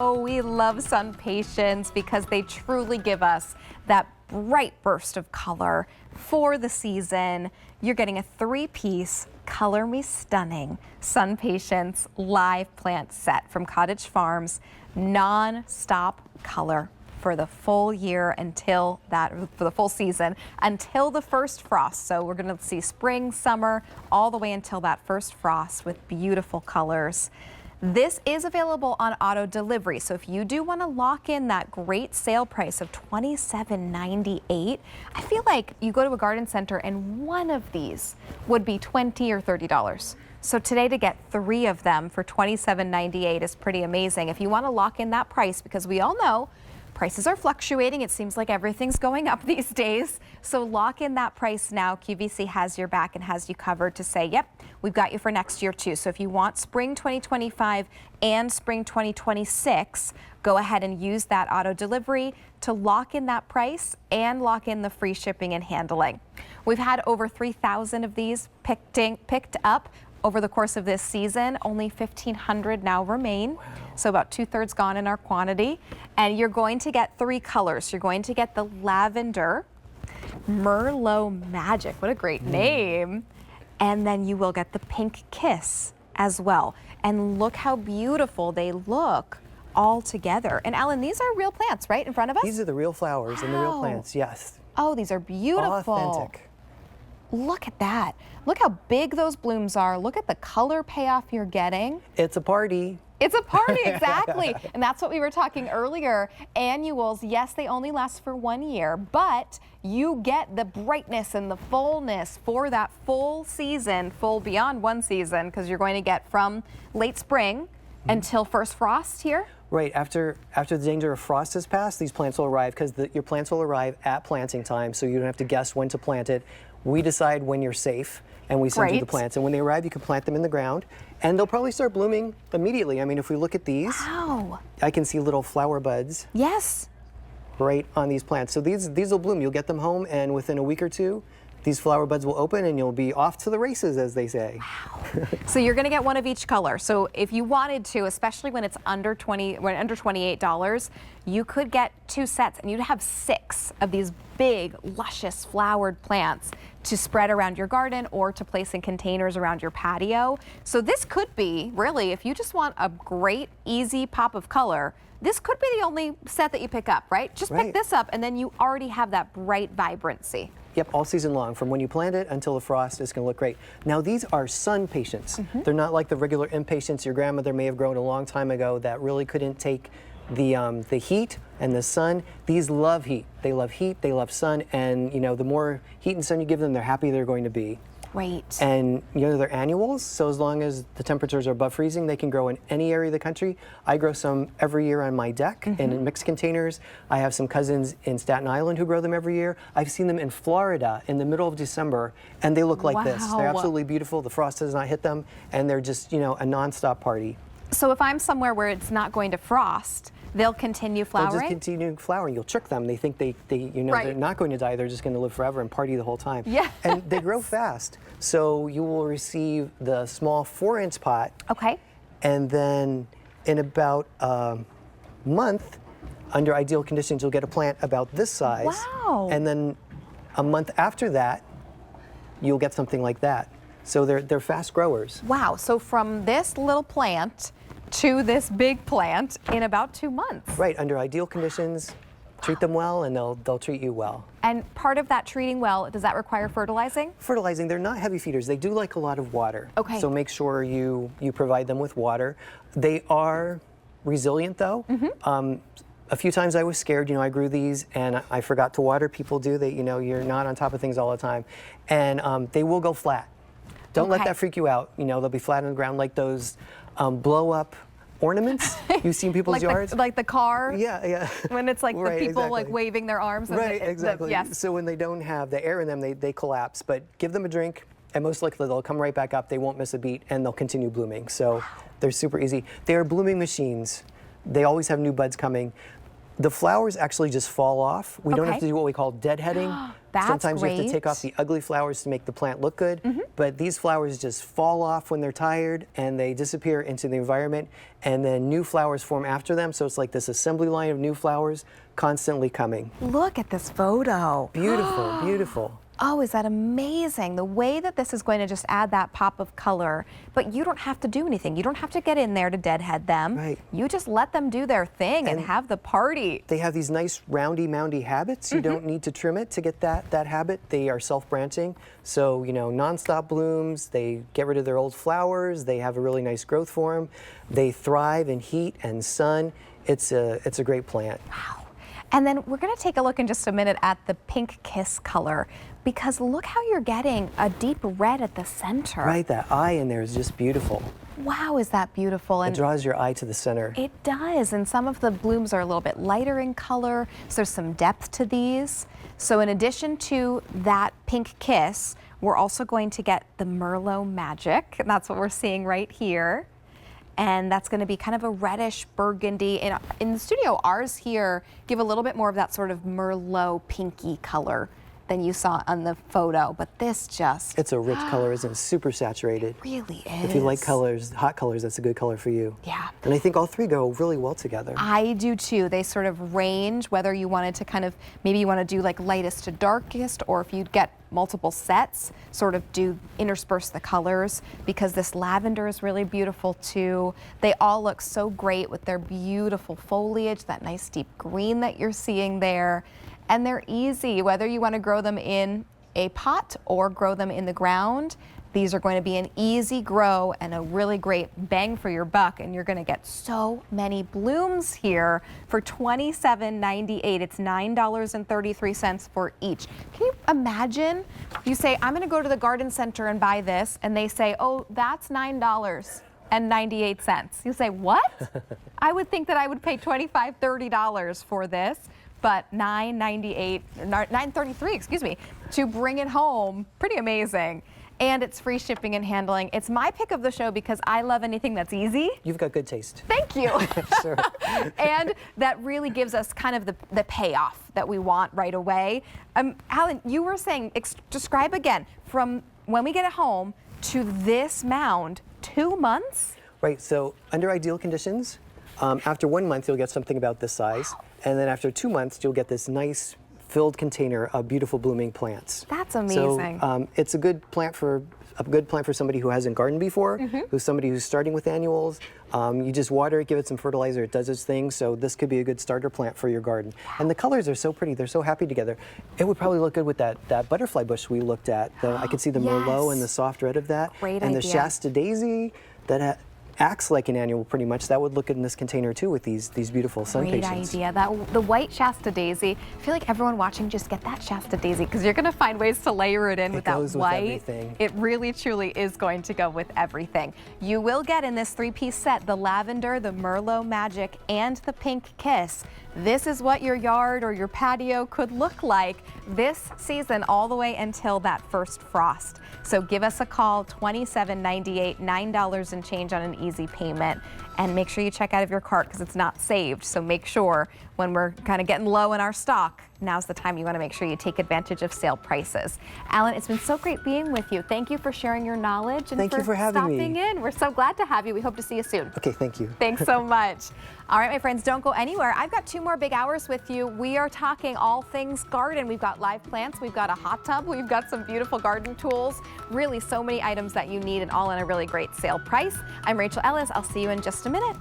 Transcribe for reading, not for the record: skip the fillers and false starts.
Oh, we love SunPatiens because they truly give us that bright burst of color for the season. You're getting a 3-piece Color Me Stunning SunPatiens live plant set from Cottage Farms, non-stop color for the full year for the full season until the first frost. So we're going to see spring, summer, all the way until that first frost with beautiful colors. This is available on auto delivery, so if you do want to lock in that great sale price of $27.98, I feel like you go to a garden center and one of these would be $20 or $30. So today to get 3 of them for $27.98 is pretty amazing. If you want to lock in that price, because we all know prices are fluctuating. It seems like everything's going up these days. So lock in that price now. QVC has your back and has you covered to say, yep, we've got you for next year too. So if you want spring 2025 and spring 2026, go ahead and use that auto delivery to lock in that price and lock in the free shipping and handling. We've had over 3,000 of these picked up over the course of this season. Only 1,500 now remain. Wow. So about 2/3 gone in our quantity. And you're going to get 3 colors. You're going to get the lavender, Merlot Magic, what a great name. And then you will get the pink kiss as well. And look how beautiful they look all together. And Alan, these are real plants, right, in front of us? These are the real flowers and the real plants, yes. Oh, these are beautiful. Authentic. Look at that. Look how big those blooms are. Look at the color payoff you're getting. It's a party. It's a party, exactly. And that's what we were talking earlier. Annuals, yes, they only last for 1 year, but you get the brightness and the fullness for that full season, full beyond 1 season, because you're going to get from late spring until first frost here. Right, after the danger of frost has passed, these plants will arrive because your plants will arrive at planting time, so you don't have to guess when to plant it. We decide when you're safe, and we send you the plants. And when they arrive, you can plant them in the ground, and they'll probably start blooming immediately. I mean, if we look at these, wow, I can see little flower buds. Yes. Right on these plants. So these will bloom. You'll get them home, and within a week or 2, these flower buds will open, and you'll be off to the races, as they say. Wow. So you're going to get one of each color. So if you wanted to, especially when it's under $28, you could get 2 sets, and you'd have 6 of these big, luscious, flowered plants to spread around your garden or to place in containers around your patio. So this could be, really, if you just want a great, easy pop of color, this could be the only set that you pick up, right? Just pick this up, and then you already have that bright vibrancy. Yep, all season long. From when you plant it until the frost, it's going to look great. Now, these are SunPatiens. They're not like the regular impatiens your grandmother may have grown a long time ago that really couldn't take the heat and the sun. These love heat. They love heat, they love sun, and you know, the more heat and sun you give them, the happier they're going to be. Great. And you know, they're annuals, so as long as the temperatures are above freezing, they can grow in any area of the country. I grow some every year on my deck in mixed containers. I have some cousins in Staten Island who grow them every year. I've seen them in Florida in the middle of December, and they look like this. They're absolutely beautiful. The frost does not hit them, and they're just, you know, a non-stop party. So if I'm somewhere where it's not going to frost, they'll continue flowering? They'll just continue flowering. You'll trick them. They think you know, they're not going to die. They're just going to live forever and party the whole time. Yeah. And they grow fast. So you will receive the small 4-inch pot. Okay. And then in about a month, under ideal conditions, you'll get a plant about this size. Wow. And then a month after that, you'll get something like that. So they're fast growers. Wow. So from this little plant to this big plant in about 2 months. Right, under ideal conditions, treat them well, and they'll treat you well. And part of that treating well, does that require fertilizing? Fertilizing, they're not heavy feeders. They do like a lot of water. Okay. So make sure you provide them with water. They are resilient, though. A few times I was scared. You know, I grew these and I forgot to water. People do. You know, you're not on top of things all the time, and they will go flat. Don't let that freak you out. You know, they'll be flat on the ground like those blow-up ornaments you've seen people's yards. Like the car? Yeah, yeah. When it's like the people like waving their arms. Right, exactly. Yes. So when they don't have the air in them, they collapse. But give them a drink, and most likely they'll come right back up. They won't miss a beat, and they'll continue blooming. So they're super easy. They are blooming machines. They always have new buds coming. The flowers actually just fall off. We don't have Okay. to do what we call deadheading. That's Sometimes you have to great. take off the ugly flowers to make the plant look good, but these flowers just fall off when they're tired and they disappear into the environment, and then new flowers form after them. So it's like this assembly line of new flowers constantly coming. Look at this photo. Beautiful, beautiful. Oh, is that amazing? The way that this is going to just add that pop of color, but you don't have to do anything. You don't have to get in there to deadhead them. Right. You just let them do their thing and have the party. They have these nice roundy, moundy habits. You don't need to trim it to get that habit. They are self-branching, so nonstop blooms. They get rid of their old flowers. They have a really nice growth form. They thrive in heat and sun. It's a great plant. Wow. And then we're going to take a look in just a minute at the Pink Kiss color, because look how you're getting a deep red at the center. Right, that eye in there is just beautiful. Wow, is that beautiful? It And draws your eye to the center. it does, and some of the blooms are a little bit lighter in color, so there's some depth to these. So in addition to that Pink Kiss, we're also going to get the Merlot Magic, and that's what we're seeing right here. And that's going to be kind of a reddish burgundy. In the studio, ours here give a little bit more of that sort of Merlot pinky color than you saw on the photo, but this just It's a rich color, isn't it? Super saturated. really is. If you like colors, hot colors, that's a good color for you. Yeah. And I think all three go really well together. I do too. They sort of range, whether you wanted to kind of, maybe you want to do like lightest to darkest, or if you'd get multiple sets, sort of intersperse the colors, because this lavender is really beautiful too. They all look so great with their beautiful foliage, that nice deep green that you're seeing there. And they're easy, whether you want to grow them in a pot or grow them in the ground. These are going to be an easy grow and a really great bang for your buck, and you're going to get so many blooms here for $27.98. It's $9.33 for each. Can you imagine? You say, I'm going to go to the garden center and buy this, and they say, oh, that's $9.98. You say, what? I would think that I would pay $25, $30 for this, but $9.33, excuse me, to bring it home. Pretty amazing. And it's free shipping and handling. It's my pick of the show because I love anything that's easy. You've got good taste. Thank you. Sure. And that really gives us kind of the payoff that we want right away. Alan, you were saying, describe again, from when we get it home to this mound, 2 months? Right, so under ideal conditions, after 1 month, you'll get something about this size. Wow. And then after 2 months, you'll get this nice filled container of beautiful blooming plants. That's amazing. So it's a good plant for somebody who hasn't gardened before, who's somebody who's starting with annuals. You just water it, give it some fertilizer, it does its thing. So this could be a good starter plant for your garden. And the colors are so pretty, they're so happy together. It would probably look good with that butterfly bush we looked at. I could see the Merlot and the soft red of that. Great and idea. the Shasta daisy that acts like an annual pretty much. That would look good in this container too with these beautiful Great SunPatiens. idea. The white Shasta daisy. I feel like everyone watching, just get that Shasta daisy, because you're going to find ways to layer it in with that goes with white. everything. It really truly is going to go with everything. You will get in this 3-piece set the lavender, the Merlot Magic, and the Pink Kiss. This is what your yard or your patio could look like this season, all the way until that first frost. So give us a call, $27.98, $9 and change on an easy payment. And make sure you check out of your cart because it's not saved. So make sure when we're kind of getting low in our stock, now's the time you want to make sure you take advantage of sale prices. Alan, it's been so great being with you. Thank you for sharing your knowledge and Thank you for having me. stopping in. We're so glad to have you. We hope to see you soon. Okay, thank you. Thanks so much. All right, my friends, don't go anywhere. I've got 2 more big hours with you. We are talking all things garden. We've got live plants, we've got a hot tub, we've got some beautiful garden tools, really so many items that you need, and all in a really great sale price. I'm Rachel Ellis. I'll see you in just a minute.